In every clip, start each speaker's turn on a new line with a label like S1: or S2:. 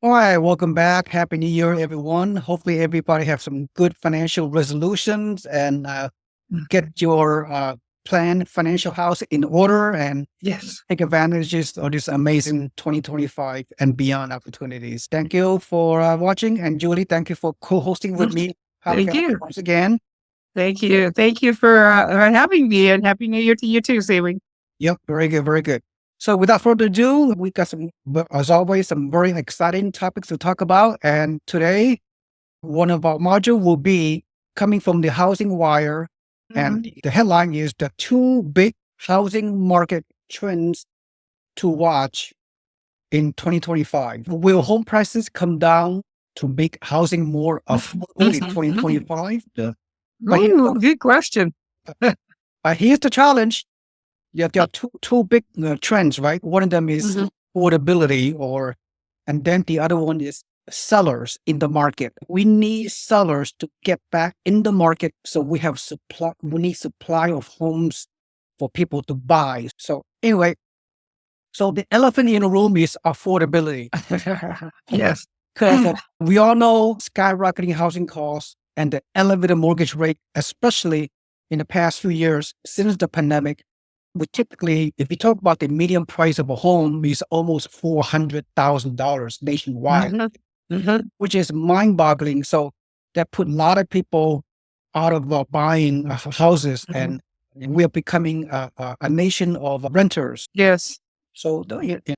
S1: All right, welcome back. Happy New Year, everyone. Hopefully, everybody have some good financial resolutions and get your planned financial house in order and
S2: Yes.
S1: take advantages of this amazing 2025 and beyond opportunities. Thank you for watching. And Julie, thank you for co-hosting with me
S2: Thank
S1: podcast
S2: you.
S1: once again.
S2: Thank you. Thank you for having me, and Happy New Year to you too, Seaweed.
S1: Yep, very good, very good. So without further ado, we got as always, some very exciting topics to talk about. And today, one of our module will be coming from the Housing Wire, and the headline is the two big housing market trends to watch in 2025. Will home prices come down to make housing more affordable in 2025? But
S2: Ooh, good question.
S1: here's the challenge. There are two big trends, right? One of them is affordability, and then the other one is sellers in the market. We need sellers to get back in the market, so we have supply. We need supply of homes for people to buy. So anyway, so the elephant in the room is affordability.
S2: Yes.
S1: Because we all know skyrocketing housing costs and the elevated mortgage rate, especially in the past few years since the pandemic. We typically, if you talk about the median price of a home, is almost $400,000 nationwide, which is mind-boggling. So that put a lot of people out of buying houses, and we are becoming a nation of renters.
S2: Yes.
S1: So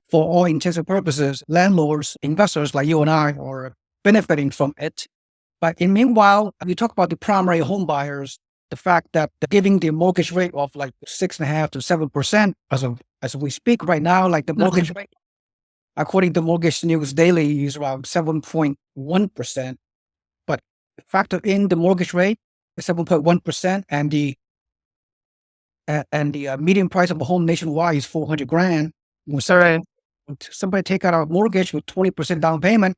S1: for all intents and purposes, landlords, investors like you and I are benefiting from it. But meanwhile, we talk about the primary home buyers, the fact that giving the mortgage rate of like 6.5% to 7% as we speak right now, like the mortgage rate, according to Mortgage News Daily, is around 7.1%. But factor in the mortgage rate, 7.1%, and the median price of a home nationwide is 400 grand. When somebody take out a mortgage with 20% down payment,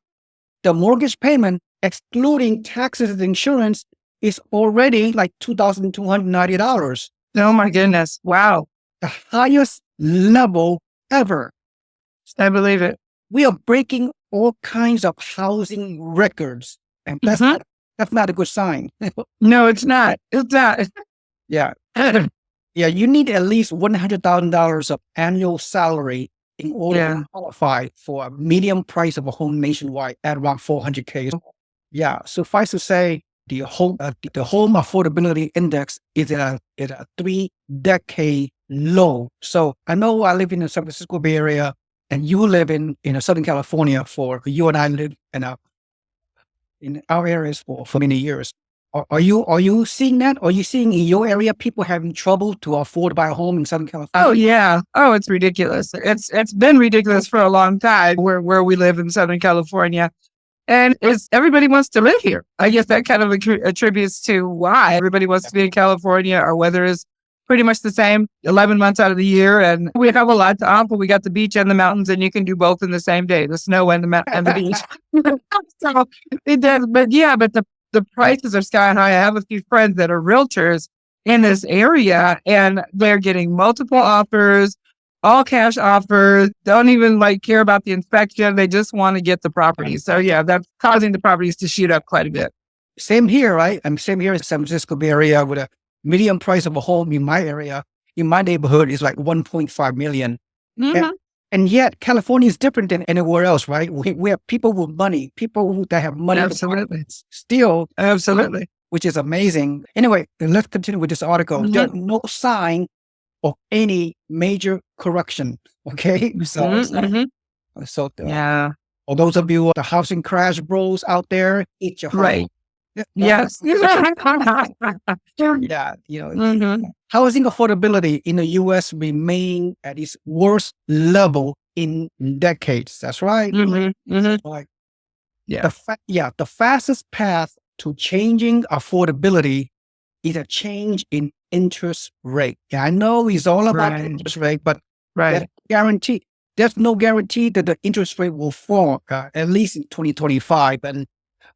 S1: the mortgage payment, excluding taxes and insurance, is already like $2,290.
S2: Oh my goodness. Wow.
S1: The highest level ever.
S2: I believe it.
S1: We are breaking all kinds of housing records. And that's not a good sign.
S2: No, it's not. It's not.
S1: Yeah. Yeah, you need at least $100,000 of annual salary in order to qualify for a median price of a home nationwide at around 400K. Yeah, suffice to say, the home affordability index is at a 3-decade low. So I know I live in the San Francisco Bay Area, and you live in Southern California. You and I live in our areas for many years. Are you seeing that? Are you seeing in your area people having trouble to afford to buy a home in Southern California?
S2: Oh yeah. Oh, it's ridiculous. It's been ridiculous for a long time where we live in Southern California. And everybody wants to live here. I guess that kind of attributes to why everybody wants to be in California. Our weather is pretty much the same 11 months out of the year. And we have a lot to offer. We got the beach and the mountains, and you can do both in the same day, the snow and the beach. So it does. But yeah, but the prices are sky high. I have a few friends that are realtors in this area, and they're getting multiple offers, all cash offers, don't even care about the inspection. They just want to get the property. So yeah, that's causing the properties to shoot up quite a bit.
S1: Same here, right? I'm same here in San Francisco Bay Area, with a median price of a home in my area, in my neighborhood, is like 1.5 million. And yet California is different than anywhere else, right? We have people with money, that have money.
S2: Absolutely.
S1: Still.
S2: Absolutely.
S1: Which is amazing. Anyway, let's continue with this article. There's no sign of any major correction. Okay. So
S2: yeah.
S1: for those of you, the housing crash bros out there, eat your heart.
S2: Right. Yes.
S1: Yeah. Housing affordability in the U.S. remain at its worst level in decades. That's right. Like, the fastest path to changing affordability is a change in interest rate. Yeah, I know it's all about interest rate, but there's no guarantee that the interest rate will fall, at least in 2025. And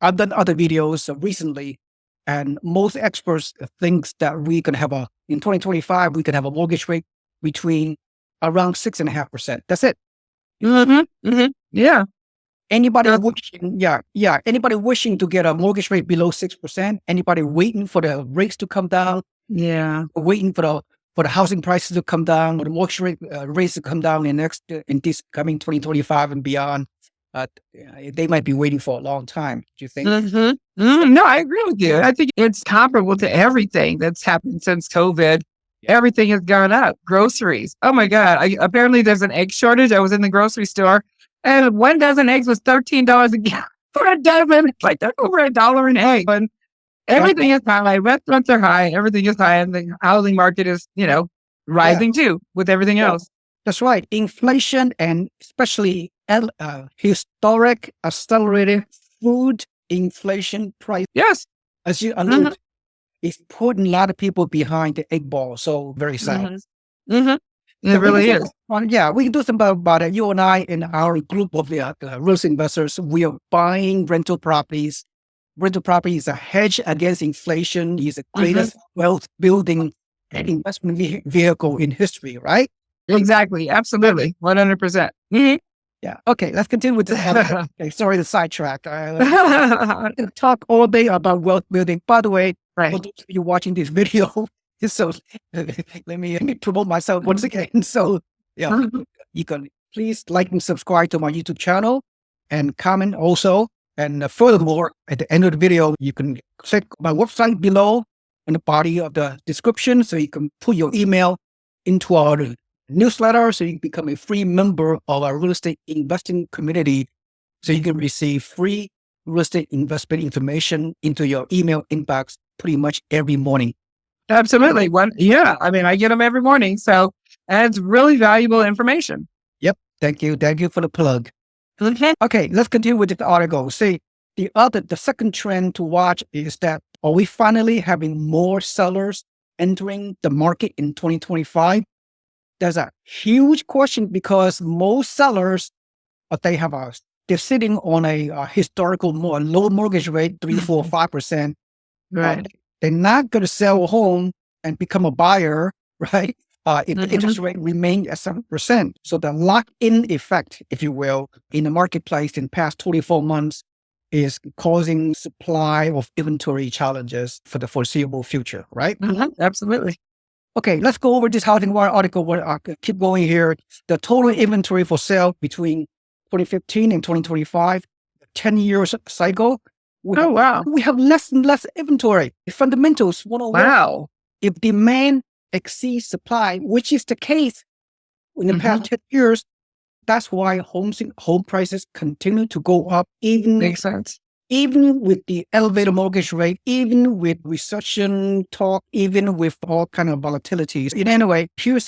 S1: I've done other videos recently, and most experts think that in 2025, we can have a mortgage rate between around 6.5%. That's it.
S2: Yeah.
S1: Anybody
S2: That's-
S1: wishing, anybody wishing to get a mortgage rate below 6%, anybody waiting for the rates to come down,
S2: yeah.
S1: waiting for the housing prices to come down, or the mortgage rates to come down in this coming 2025 and beyond. They might be waiting for a long time. Do you think?
S2: No, I agree with you. I think it's comparable to everything that's happened since COVID. Everything has gone up. Groceries. Oh my God. Apparently there's an egg shortage. I was in the grocery store and 1 dozen eggs was $13 a gallon for a dozen. It's like that's over $1 an egg. And everything is high. Restaurants are high. Everything is high. And the housing market is, rising too with everything else.
S1: That's right. Inflation and especially historic accelerated food inflation price,
S2: Yes.
S1: as you alluded, is putting a lot of people behind the 8 ball. So very sad.
S2: It
S1: So
S2: really is.
S1: We can do something about it. You and I and our group of the real estate investors, we are buying rental properties. Rental property is a hedge against inflation. Is the greatest wealth building investment vehicle in history, right?
S2: Exactly. Absolutely. 100%.
S1: Yeah. Okay. Let's continue with this. Okay, sorry to sidetrack. I can talk all day about wealth building. By the way,
S2: Right.
S1: for those of you watching this video, so let me promote myself once again. So you can please like and subscribe to my YouTube channel and comment also. And furthermore, at the end of the video, you can click my website below in the body of the description, so you can put your email into our newsletter, so you can become a free member of our real estate investing community, so you can receive free real estate investment information into your email inbox pretty much every morning.
S2: Absolutely. I get them every morning. So it's really valuable information.
S1: Yep. Thank you. Thank you for the plug. Okay, let's continue with the article. See, the second trend to watch is that are we finally having more sellers entering the market in 2025? There's a huge question because most sellers, they're sitting on a historical low mortgage rate, 3, 4, 5%.
S2: Right.
S1: They're not going to sell a home and become a buyer, right? If the interest rate remains at 7%. So the lock-in effect, if you will, in the marketplace in the past 24 months is causing supply of inventory challenges for the foreseeable future, right?
S2: Absolutely.
S1: Okay, let's go over this Housing Wire article. I keep going here. The total inventory for sale between 2015 and 2025, 10-year cycle. We have less and less inventory. The fundamentals 101.
S2: Wow.
S1: If demand exceeds supply, which is the case in the past 10 years, that's why home prices continue to go up,
S2: Makes sense.
S1: even with the elevated mortgage rate, even with recession talk, even with all kind of volatilities. In any way, here's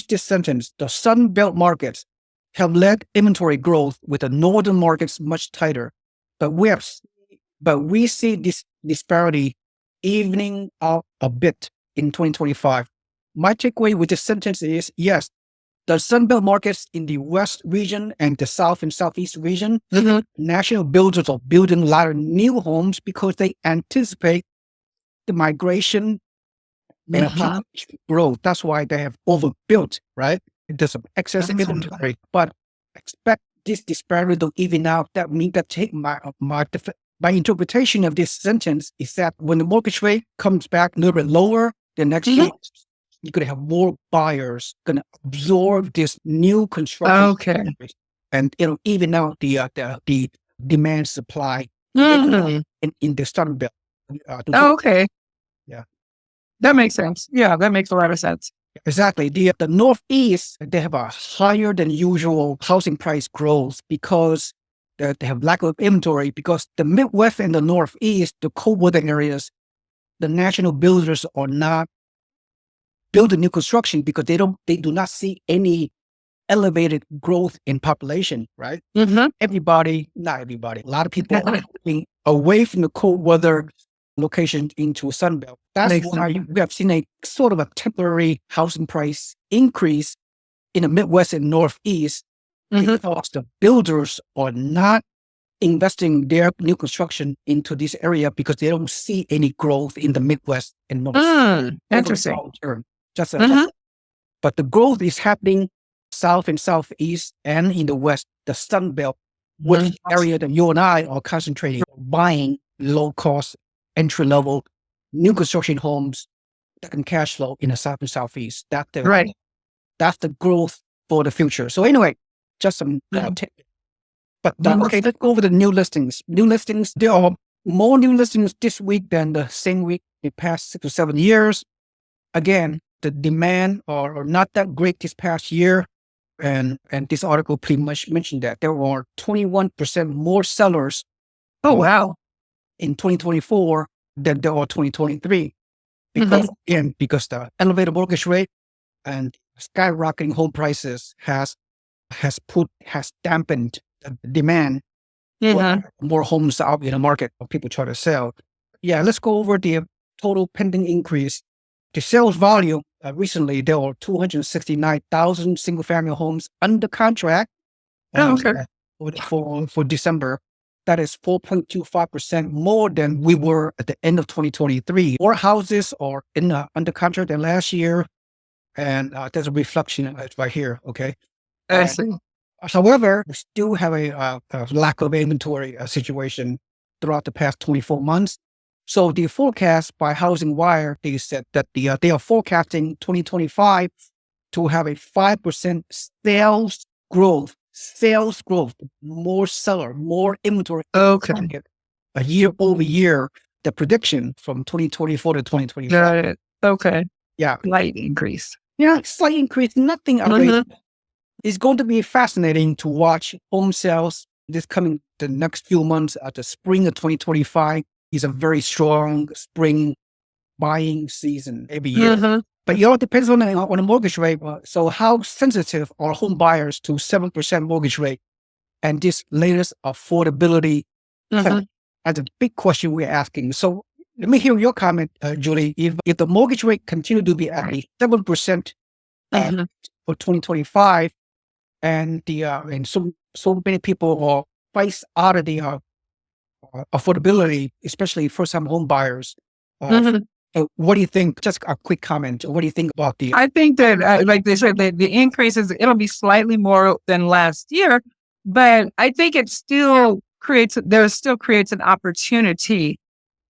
S1: this sentence: the Sunbelt markets have led inventory growth, with the northern markets much tighter. But we see this disparity evening out a bit in 2025. My takeaway with this sentence is, yes, the Sunbelt markets in the West region and the South and Southeast region, national builders are building a lot of new homes because they anticipate the migration and population growth. That's why they have overbuilt, right? There's some excess inventory, but expect this disparity to even out. That means that my interpretation of this sentence is that when the mortgage rate comes back a little bit lower, the next year, you're going to have more buyers going to absorb this new construction.
S2: Okay.
S1: And it'll even out the demand supply in the Sunbelt.
S2: Okay.
S1: Yeah.
S2: That makes sense. Yeah, that makes a lot of sense.
S1: Exactly. The Northeast, they have a higher than usual housing price growth because they have lack of inventory, because the Midwest and the Northeast, the cold weather areas, the national builders are not building new construction because they do not see any elevated growth in population, right? Not everybody, a lot of people are moving away from the cold weather location into Sunbelt. That's why we have seen a sort of a temporary housing price increase in the Midwest and Northeast, because the builders are not investing their new construction into this area because they don't see any growth in the Midwest and North.
S2: Interesting.
S1: But the growth is happening South and Southeast and in the West, the Sunbelt. which area that you and I are concentrating on buying low cost, entry level, new construction homes that can cash flow in the South and Southeast. That's the growth for the future. So anyway, just some tip. But okay, let's go over the new listings. New listings, there are more new listings this week than the same week in the past 6 or 7 years. Again, the demand are not that great this past year. And this article pretty much mentioned that there were 21% more sellers
S2: Oh, wow.
S1: in 2024 than there are 2023. Because because the elevated mortgage rate and skyrocketing home prices has dampened the demand for more homes out in the market for people try to sell. Yeah, let's go over the total pending increase. The sales volume recently, there were 269,000 single family homes under contract. For December. That is 4.25% more than we were at the end of 2023. More houses are under contract than last year. And there's a reflection right here. Okay.
S2: I see.
S1: However, we still have a lack of inventory situation throughout the past 24 months. So the forecast by Housing Wire, they said that they are forecasting 2025 to have a 5% sales growth, more seller, more inventory.
S2: Okay.
S1: A year over year, the prediction from 2024 to 2025.
S2: Got it. Okay.
S1: Yeah.
S2: Slight increase.
S1: Yeah, slight increase, nothing outrageous. It's going to be fascinating to watch home sales the next few months at the spring of 2025. Is a very strong spring buying season every year. But it all depends on the mortgage rate. So how sensitive are home buyers to 7% mortgage rate and this latest affordability? That's a big question we're asking. So let me hear your comment, Julie. If the mortgage rate continue to be at 7% for 2025, and so many people are priced out of the affordability, especially first-time home buyers. What do you think? Just a quick comment. What do you think about the?
S2: I think that, like they said, the increases, it'll be slightly more than last year, but I think it still creates an opportunity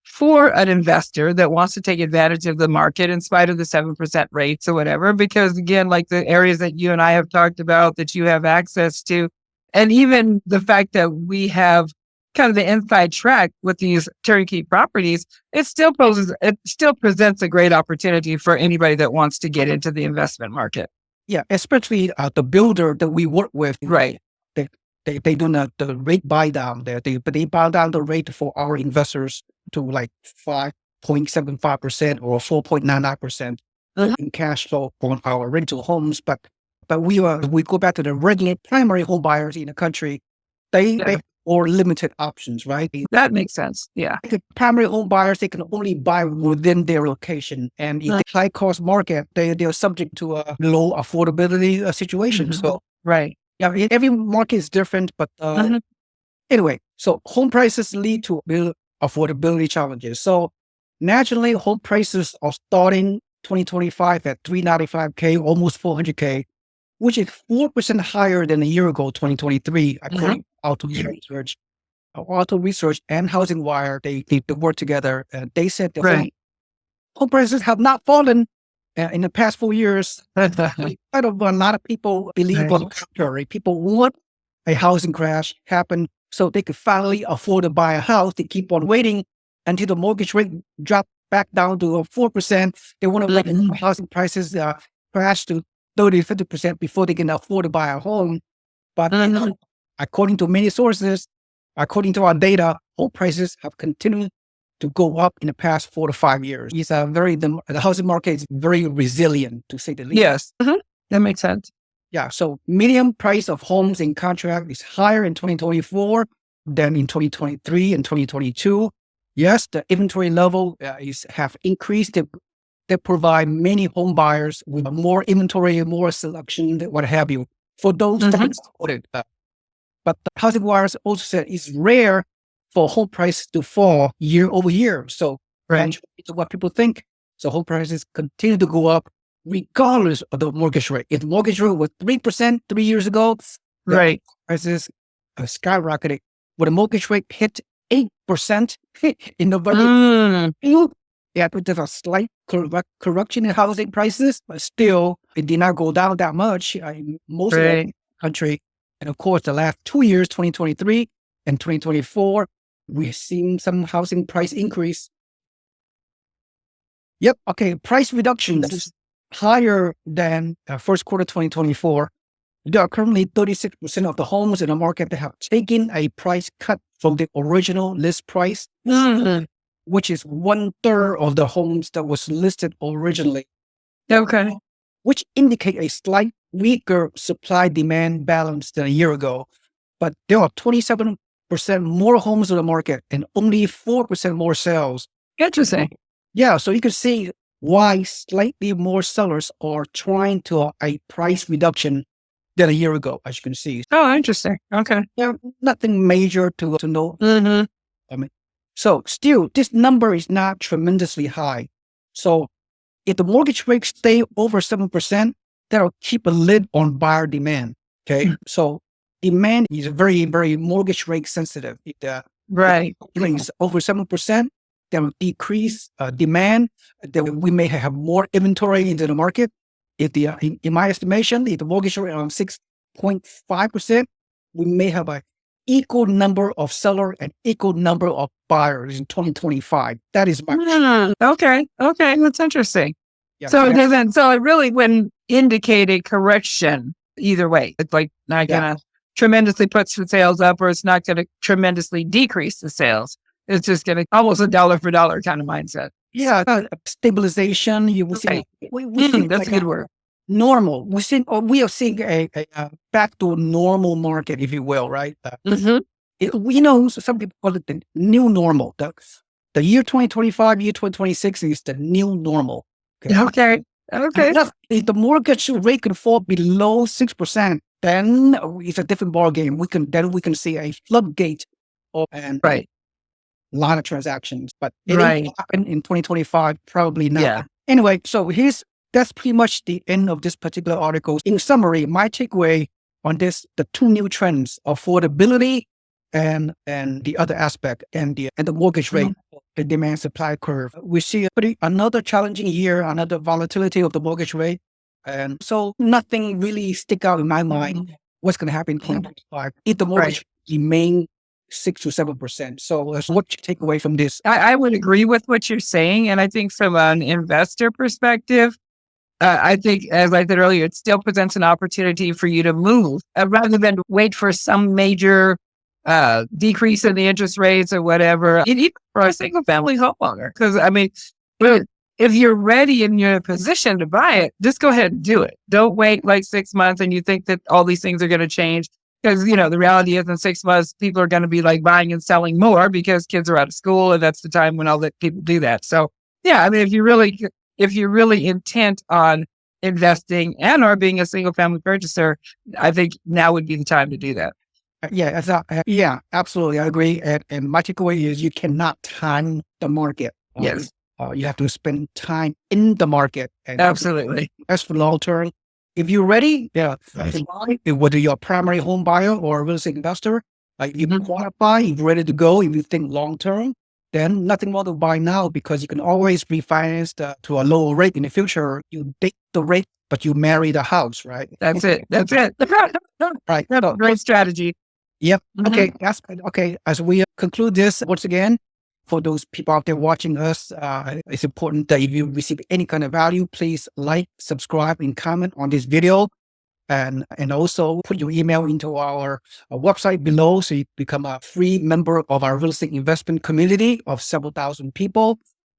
S2: for an investor that wants to take advantage of the market in spite of the 7% rates or whatever. Because again, like the areas that you and I have talked about that you have access to, and even the fact that we have kind of the inside track with these turnkey properties, it still presents a great opportunity for anybody that wants to get into the investment market.
S1: Yeah, especially the builder that we work with.
S2: Right.
S1: They do not the rate buy down there. They buy down the rate for our investors to like 5.75% or 4.99% in cash flow on our rental homes. But we go back to the regular primary home buyers in the country. They or limited options, right?
S2: That makes sense. Yeah.
S1: The primary home buyers, they can only buy within their location. And in the high cost market, they're subject to a low affordability situation. So,
S2: right.
S1: Yeah, every market is different, but anyway, so home prices lead to affordability challenges. So nationally, home prices are starting 2025 at $395K, almost $400K, which is 4% higher than a year ago, 2023, according to Auto Research. Auto Research and Housing Wire, they work together. They said that home prices have not fallen in the past 4 years. A lot of people believe on the contrary. People want a housing crash happen so they could finally afford to buy a house. They keep on waiting until the mortgage rate drop back down to 4%. They want to let housing prices crash to 30-50% before they can afford to buy a home. But according to many sources, according to our data, home prices have continued to go up in the past 4 to 5 years. The housing market is very resilient, to say the least.
S2: Yes, that makes sense.
S1: Yeah, so median price of homes in contract is higher in 2024 than in 2023 and 2022. Yes, the inventory level have increased. They provide many home buyers with more inventory, more selection, what have you. For those that supported, but the Housing Wires also said it's rare for home prices to fall year over year. So, contrary to what people think, so home prices continue to go up regardless of the mortgage rate. If the mortgage rate was 3% 3 years ago, prices skyrocketed when the mortgage rate hit 8% in November. Yeah, there's a slight correction in housing prices, but still, it did not go down that much in most of the country. And of course, the last 2 years, 2023 and 2024, we've seen some housing price increase. Yep. Okay. Price reductions higher than first quarter 2024. There are currently 36% of the homes in the market that have taken a price cut from the original list price, which is 1/3 of the homes that was listed originally.
S2: Okay.
S1: Which indicate a slight weaker supply-demand balance than a year ago. But there are 27% more homes in the market and only 4% more sales.
S2: Interesting.
S1: Yeah, so you can see why slightly more sellers are trying to a price reduction than a year ago, as you can see.
S2: Oh, interesting. Okay.
S1: Yeah, nothing major to know. I mean, so still, this number is not tremendously high. So if the mortgage rates stay over 7%, that'll keep a lid on buyer demand. Okay. So demand is very, very mortgage rate sensitive. If the is over 7%, that will decrease demand. Then we may have more inventory into the market. If the, in my estimation, if the mortgage rate on 6.5%, we may have an equal number of seller and equal number of buyers in 2025. That is my
S2: okay. That's interesting.
S1: Yeah,
S2: so it really wouldn't indicate a correction either way. It's like not gonna tremendously put the sales up, or it's not gonna tremendously decrease the sales. It's just gonna almost a dollar for dollar kind of mindset.
S1: Yeah, stabilization. You will see. We see
S2: that's
S1: like
S2: a good word.
S1: Normal. We are seeing a back to a normal market, if you will, right? We know some people call it the new normal. The year 2025, year 2026 is the new normal.
S2: Okay.
S1: If the mortgage rate can fall below 6%, then it's a different ballgame. We can see a floodgate and lot of transactions, but it didn't happen in 2025, probably not.
S2: Yeah.
S1: Anyway, so that's pretty much the end of this particular article. In summary, my takeaway on this, the two new trends, affordability and the other aspect, and the mortgage rate, the demand supply curve. We see another challenging year, another volatility of the mortgage rate. And so nothing really stick out in my mind what's going to happen in 2025 if the mortgage remain 6 to 7%. So what you take away from this?
S2: I would agree with what you're saying. And I think from an investor perspective, I think, as I said earlier, it still presents an opportunity for you to move rather than wait for some major decrease in the interest rates or whatever, even for a single family homeowner. Because I mean, if you're ready and you're in a position to buy it, just go ahead and do it. Don't wait like 6 months and you think that all these things are going to change. Because, the reality is in 6 months, people are going to be like buying and selling more because kids are out of school. And that's the time when I'll let people do that. So, yeah, I mean, if you're really intent on investing and or being a single family purchaser, I think now would be the time to do that.
S1: Yeah, absolutely. I agree. And my takeaway is you cannot time the market.
S2: Yes.
S1: You have to spend time in the market. And
S2: absolutely.
S1: As for long term, if you're ready, whether you're a primary home buyer or a real estate investor, if you qualify, if you're ready to go, if you think long term, then nothing more to buy now because you can always refinance to a lower rate in the future. You date the rate, but you marry the house, right?
S2: That's it.
S1: Right.
S2: Great strategy.
S1: Yep. Okay. Okay. As we conclude this, once again, for those people out there watching us, it's important that if you receive any kind of value, please like, subscribe, and comment on this video. And also put your email into our website below so you become a free member of our real estate investment community of several thousand people,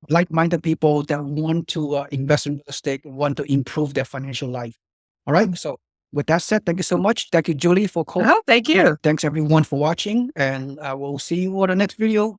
S1: like-minded people that want to invest in real estate and want to improve their financial life. All right. So with that said, thank you so much. Thank you, Julie, for calling.
S2: Oh, thank you.
S1: Thanks everyone for watching, and I will see you on the next video.